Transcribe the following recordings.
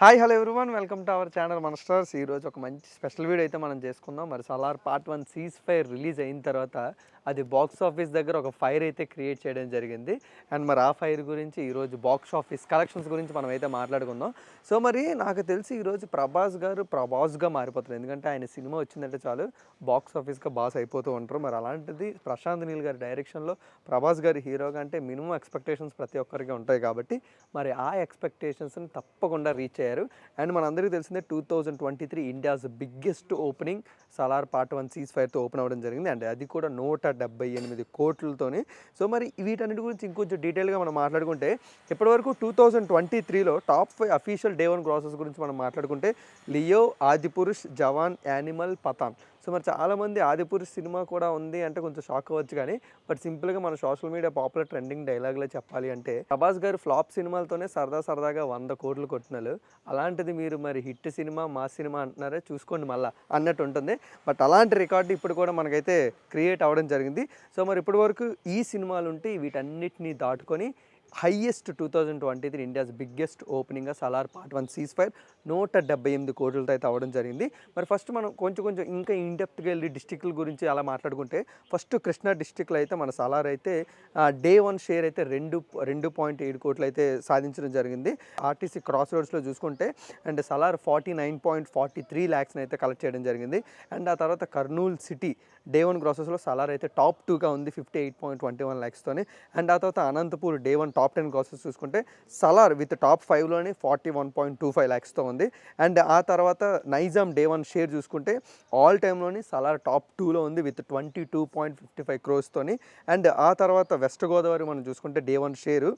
Hi hello everyone welcome to our channel మన stars. ఈరోజు ఒక మంచి స్పెషల్ వీడియో అయితే మనం చేసుకుందాం. మరి Salaar part 1 cease fire release అయిన తర్వాత అది బాక్స్ ఆఫీస్ దగ్గర ఒక ఫైర్ అయితే క్రియేట్ చేయడం జరిగింది. అండ్ మరి ఆ ఫైర్ గురించి ఈరోజు బాక్స్ ఆఫీస్ కలెక్షన్స్ గురించి మనం అయితే మాట్లాడుకుందాం. సో మరి నాకు తెలిసి ఈరోజు ప్రభాస్ గారు ప్రభాస్గా మారిపోతారు. ఎందుకంటే ఆయన సినిమా వచ్చిందంటే చాలు బాక్స్ ఆఫీస్గా బాస్ అయిపోతూ ఉంటారు. మరి అలాంటిది ప్రశాంత్ నీల్ గారి డైరెక్షన్లో ప్రభాస్ గారి హీరోగా అంటే మినిమం ఎక్స్పెక్టేషన్స్ ప్రతి ఒక్కరికి ఉంటాయి కాబట్టి మరి ఆ ఎక్స్పెక్టేషన్స్ని తప్పకుండా రీచ్ అయ్యారు. అండ్ మనందరికీ తెలిసిందే 2023 India's biggest opening Salaar part 1 సీజ్ ఫైర్తో ఓపెన్ అవ్వడం జరిగింది. అండ్ అది కూడా 178 కోట్లతోని. సో మరి వీటన్నిటి గురించి ఇంకొంచెం డీటెయిల్గా మనం మాట్లాడుకుంటే ఇప్పటివరకు 2023లో టాప్ 5 అఫీషియల్ డే 1 గ్రాసెస్ గురించి మనం మాట్లాడుకుంటే లియో, ఆదిపురుష్, జవాన్, యానిమల్, పఠాన్. సో మరి చాలామంది ఆదిపురుష్ సినిమా కూడా ఉంది అంటే కొంచెం షాక్ అవ్వచ్చు. కానీ బట్ సింపుల్గా మన సోషల్ మీడియా పాపులర్ ట్రెండింగ్ డైలాగ్లో చెప్పాలి అంటే ప్రభాస్ గారు ఫ్లాప్ సినిమాలతోనే సరదాగా 100 కోట్లు కొట్టినారు. అలాంటిది మీరు మరి హిట్ సినిమా మాస్ సినిమా అంటున్నారే, చూసుకోండి మళ్ళీ అన్నట్టు ఉంటుంది. బట్ అలాంటి రికార్డు ఇప్పుడు కూడా మనకైతే క్రియేట్ అవ్వడం జరిగింది. సో మరి ఇప్పటి వరకు ఈ సినిమాలు ఉంటే వీటన్నిటిని దాటుకొని హైయెస్ట్ 2023 ఇండియాస్ బిగ్గెస్ట్ ఓపెనింగ్గా సలార్ పార్ట్ 1 సీజ్ ఫైర్ 178 కోట్లతో అయితే అవ్వడం జరిగింది. మరి ఫస్ట్ మనం కొంచెం ఇంకా ఇన్డెప్త్గా వెళ్ళి డిస్టిక్ల గురించి అలా మాట్లాడుకుంటే ఫస్ట్ కృష్ణా డిస్టిక్లో అయితే మన సలార్ అయితే డే 1 షేర్ అయితే 2.7 కోట్లు అయితే సాధించడం జరిగింది. ఆర్టీసీ క్రాస్ రోడ్స్లో చూసుకుంటే అండ్ సలార్ 49.43 ల్యాక్స్ని అయితే కలెక్ట్ చేయడం జరిగింది. అండ్ ఆ తర్వాత కర్నూలు సిటీ డే 1 గ్రాసెస్లో సలార్ అయితే టాప్ 2గా ఉంది 58.21 ల్యాక్స్తోని. అండ్ ఆ తర్వాత అనంతపూర్ డే 1 టాప్ 10 గ్రాసెస్ చూసుకుంటే సలార్ విత్ టాప్ 5లోని 41.25 ల్యాక్స్తో ఉంది. అండ్ ఆ తర్వాత నైజాం డే 1 షేర్ చూసుకుంటే ఆల్ టైమ్లోని సలార్ టాప్ 2లో ఉంది విత్ 22.55 క్రోర్స్తోని. అండ్ ఆ తర్వాత వెస్ట్ గోదావరి మనం చూసుకుంటే డే 1 షేరు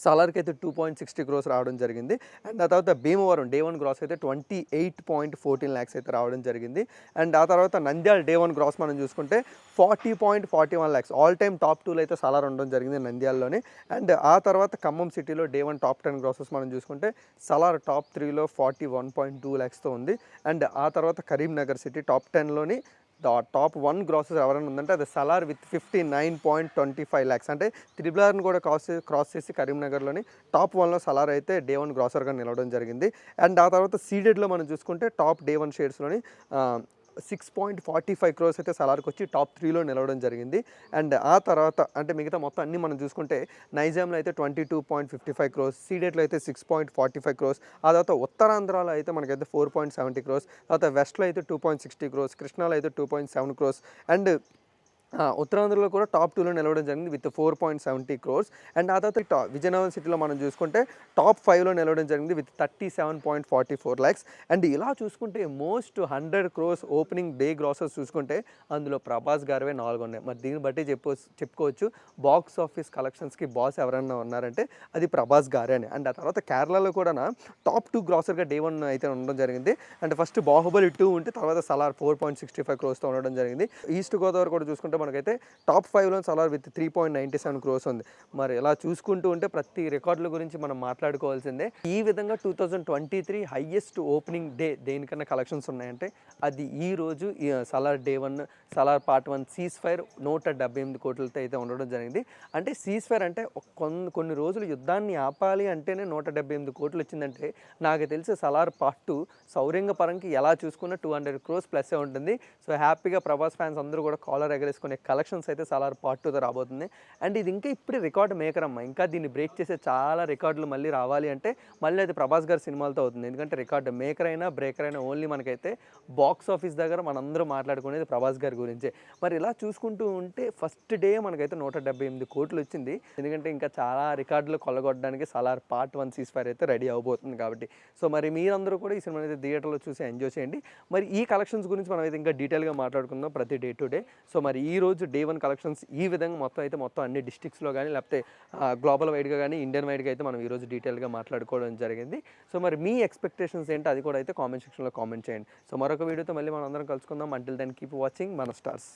సలార్కి అయితే 2.60 క్రోర్స్ రావడం జరిగింది. అండ్ ఆ తర్వాత భీమవరం డే 1 గ్రాస్ అయితే 28.14 ల్యాక్స్ అయితే రావడం జరిగింది. అండ్ ఆ తర్వాత నంద్యాల డే 1 గ్రాస్ మనం చూసుకుంటే 40.41 ల్యాక్స్ ఆల్ టైమ్ టాప్ 2లో అయితే సలార్ ఉండడం జరిగింది నంద్యాలలోనే. అండ్ ఆ తర్వాత ఖమ్మం సిటీలో డే 1 టాప్ 10 గ్రాసెస్ మనం చూసుకుంటే సలార్ టాప్ 3లో 41.2 ల్యాక్స్తో ఉంది. అండ్ ఆ తర్వాత కరీంనగర్ సిటీ టాప్ 10లోని టాప్ 1 గ్రాసెస్ ఎవరైనా ఉందంటే అది సలార్ విత్ 59.25 ల్యాక్స్ అంటే త్రిబుల్ కూడా క్రాస్ చేసి కరీంనగర్లోని టాప్ 1లో సలార్ అయితే డే 1 గ్రాసర్గా నిలవడం జరిగింది. అండ్ ఆ తర్వాత సీడెడ్లో మనం చూసుకుంటే టాప్ డే 1 షేర్స్లోని 6.45 క్రోర్స్ అయితే సలార్కి వచ్చి టాప్ 3లో నిలవడం జరిగింది. అండ్ ఆ తర్వాత అంటే మిగతా మొత్తం అన్నీ మనం చూసుకుంటే నైజాంలో అయితే 22.55 క్రోర్స్, సీడెట్లో అయితే 6.45 క్రోర్స్, ఆ తర్వాత ఉత్తరాంధ్రలో అయితే మనకైతే 4.70 క్రోర్స్, తర్వాత వెస్ట్లో అయితే 2.60 క్రోర్స్, కృష్ణాలో అయితే 2.7 క్రోర్స్. అండ్ ఉత్తరాంధ్రలో కూడా టాప్ 2లో నిలవడం జరిగింది విత్ 4.70 క్రోర్స్. అండ్ ఆ తర్వాత విజయనగరం సిటీలో మనం చూసుకుంటే టాప్ 5లో నిలవడం జరిగింది విత్ 37.44 ల్యాక్స్. అండ్ ఇలా చూసుకుంటే most 100 crores opening day grasses చూసుకుంటే అందులో ప్రభాస్ గారివే 4 ఉన్నాయి. మరి దీన్ని బట్టి చెప్పుకోవచ్చు బాక్స్ ఆఫీస్ కలెక్షన్స్కి బాస్ ఎవరైనా ఉన్నారంటే అది ప్రభాస్ గారే అని. అండ్ ఆ తర్వాత కేరళలో కూడా టాప్ 2 గ్రాసర్గా డే 1 అయితే ఉండడం జరిగింది. అండ్ ఫస్ట్ బాహుబలి 2 ఉంటే తర్వాత సలార్ 4.65 క్రోర్స్తో ఉండడం జరిగింది. ఈస్ట్ గోదావరి కూడా చూసుకుంటే మనకైతే టాప్ 5లో సలార్ విత్ 3.97 క్రోర్స్ ఉంది. మరి ఇలా చూసుకుంటూ ఉంటే ప్రతి రికార్డుల గురించి మనం మాట్లాడుకోవాల్సిందే. ఈ విధంగా 2023 హైయెస్ట్ ఓపెనింగ్ డే దేనికన్నా కలెక్షన్స్ ఉన్నాయంటే అది ఈ రోజు Salaar day 1 Salaar part 1 ceasefire 178 కోట్లతో అయితే ఉండడం జరిగింది. అంటే సీజ్ ఫైర్ అంటే కొన్ని రోజులు యుద్ధాన్ని ఆపాలి అంటేనే 178 కోట్లు వచ్చిందంటే నాకు తెలిసి సలార్ పార్ట్ 2 సౌర్యంగ పరంకి ఎలా చూసుకున్న 200 క్రోర్స్ ప్లస్సే ఉంటుంది. సో హ్యాపీగా ప్రభాస్ ఫ్యాన్స్ అందరూ కూడా కాలర్ ఎగరేసుకునే కలెక్షన్స్ అయితే సలార్ పార్ట్ 2తో రాబోతుంది. అండ్ ఇది ఇంకా ఇప్పుడే రికార్డ్ మేకర్ అమ్మ, ఇంకా దీన్ని బ్రేక్ చేసే చాలా రికార్డులు మళ్ళీ రావాలి అంటే మళ్ళీ అది ప్రభాస్ గారి సినిమాలతో అవుతుంది. ఎందుకంటే రికార్డు మేకర్ అయినా బ్రేకర్ అయినా ఓన్లీ మనకైతే బాక్స్ ఆఫీస్ దగ్గర మనందరూ మాట్లాడుకునేది ప్రభాస్ గారి గురించే. మరి ఇలా చూసుకుంటూ ఉంటే ఫస్ట్ డే మనకైతే 178 కోట్లు వచ్చింది. ఎందుకంటే ఇంకా చాలా రికార్డులు కొల్లగొట్టడానికి సలార్ పార్ట్ 1 సీజ్ ఫైర్ అయితే రెడీ అవబోతుంది కాబట్టి. సో మరి మీరందరూ కూడా ఈ సినిమా అయితే థియేటర్లో చూసి ఎంజాయ్ చేయండి. మరి ఈ కలెక్షన్స్ గురించి మనం అయితే ఇంకా డీటెయిల్గా మాట్లాడుకుందాం ప్రతి డే టు డే. సో మరి ఈ రోజు డే 1 కలెక్షన్స్ ఈ విధంగా మొత్తం అన్ని డిస్ట్రిక్ట్స్లో కానీ లేకపోతే గ్లోబల్ వైడ్గా కానీ ఇండియన్ వైడ్గా అయితే మనం ఈరోజు డీటెయిల్గా మాట్లాడుకోవడం జరిగింది. సో మరి మీ ఎక్స్పెక్టేషన్స్ ఏంటో అది కూడా అయితే కామెంట్ సెక్షన్లో కామెంట్ చేయండి. సో మరొక వీడియోతో మళ్ళీ మనం అందరం కలుసుకుందాం. అంటిల్ దెన్ కీప్ వాచింగ్ మన స్టార్స్.